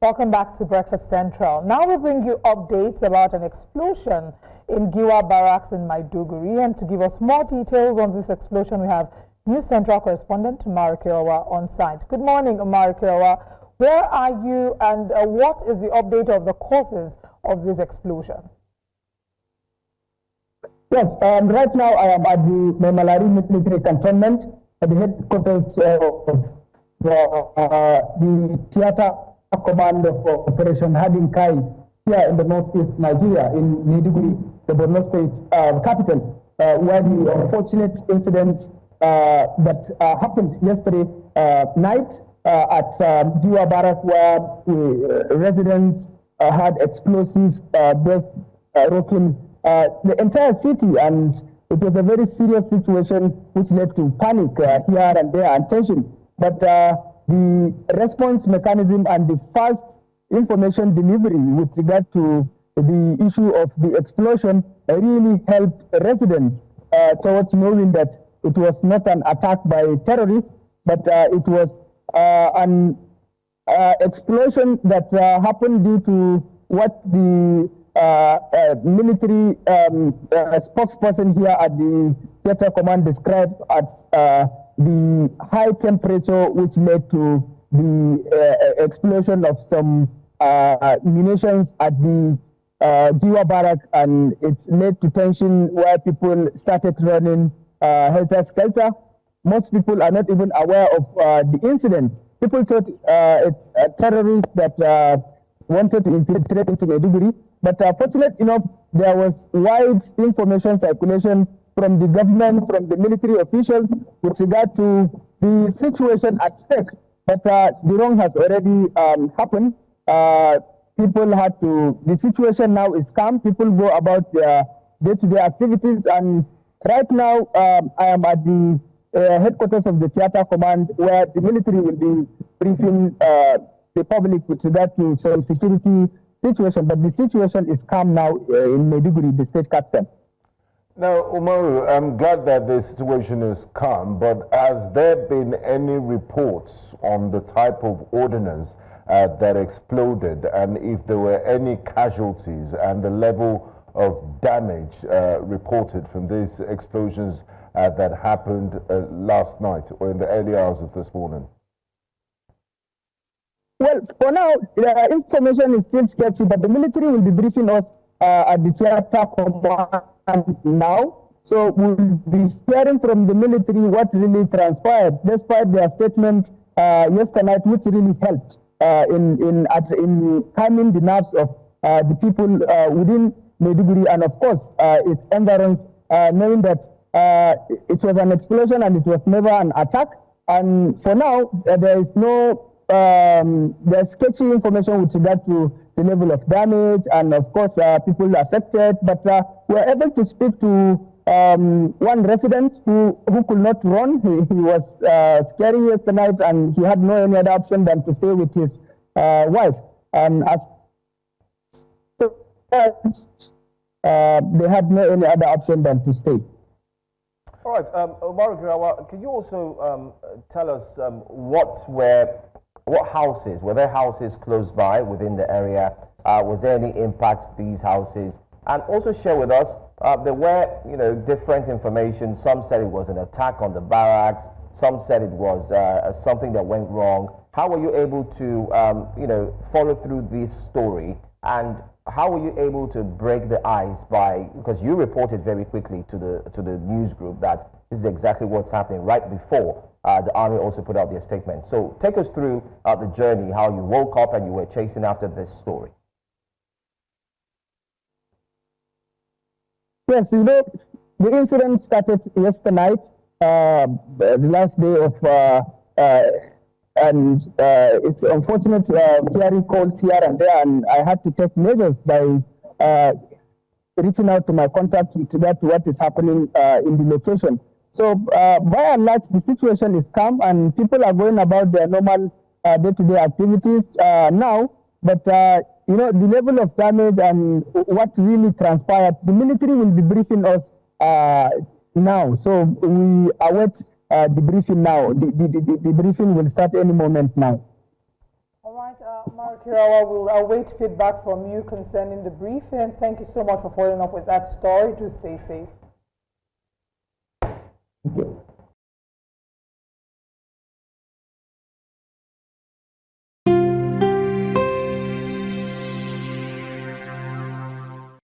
Welcome back to Breakfast Central. Now we bring you updates about an explosion in Giwa Barracks in Maiduguri. And to give us more details on this explosion, we have News Central correspondent Umaru Kirawa on site. Good morning, Umaru Kirawa. Where are you and what is the update of the causes of this explosion? Yes, right now I am at the Memalari military cantonment at the headquarters of the theater command of Operation Hardin Kai here in the northeast Nigeria in Maiduguri, the Borno state capital, where the unfortunate incident that happened yesterday night at Giwa Barracks, where residents had explosive bursts rocking the entire city, and it was a very serious situation which led to panic here and there and tension. But the response mechanism and the fast information delivery with regard to the issue of the explosion really helped residents towards knowing that it was not an attack by terrorists, but it was an explosion that happened due to what the military spokesperson here at the theater command described as the high temperature which led to the explosion of some munitions at the Giwa Barracks, and it led to tension where people started running helter-skelter. Most people are not even aware of the incidents. People thought it's terrorists that wanted to infiltrate into Maiduguri, but fortunately enough, there was wide information circulation from the government, from the military officials with regard to the situation at stake. But the wrong has already happened. People had to, the situation now is calm. People go about their day-to-day activities. And right now, I am at the headquarters of the theater command, where the military will be briefing the public with regard to some security situation. But the situation is calm now in Maiduguri, the state capital. Now, Umaru, I'm glad that the situation is calm, but has there been any reports on the type of ordnance that exploded, and if there were any casualties and the level of damage reported from these explosions that happened last night or in the early hours of this morning? Well, for now, the information is still sketchy, but the military will be briefing us at the theater command now. So we'll be hearing from the military what really transpired, despite their statement yesterday night, which really helped in calming the nerves of the people within Maiduguri, and of course its environs, knowing that it was an explosion and it was never an attack. And for now, there is no there's sketchy information with regard to the level of damage and of course people affected, but we're able to speak to one resident who could not run. He was scary yesterday night, and he had no any other option than to stay with his wife. And as they had no any other option than to stay. All right, Umaru Kirawa, can you also tell us what houses, were there houses close by within the area? Was there any impact to these houses? And also share with us, there were, different information. Some said it was an attack on the barracks. Some said it was something that went wrong. How were you able to, follow through this story? And how were you able to break the ice because you reported very quickly to the news group that this is exactly what's happening right before the army also put out their statement. So take us through the journey, how you woke up and you were chasing after this story. Yes, the incident started yesterday night, the last day of, and it's unfortunate hearing calls here and there, and I had to take measures by reaching out to my contacts with regard to what is happening in the location. So by and large, the situation is calm and people are going about their normal day-to-day activities now. But the level of damage and what really transpired, the military will be briefing us now. So we await the briefing now. The briefing will start any moment now. All right. Mark Kirawa, we'll await feedback from you concerning the briefing. Thank you so much for following up with that story. Do stay safe.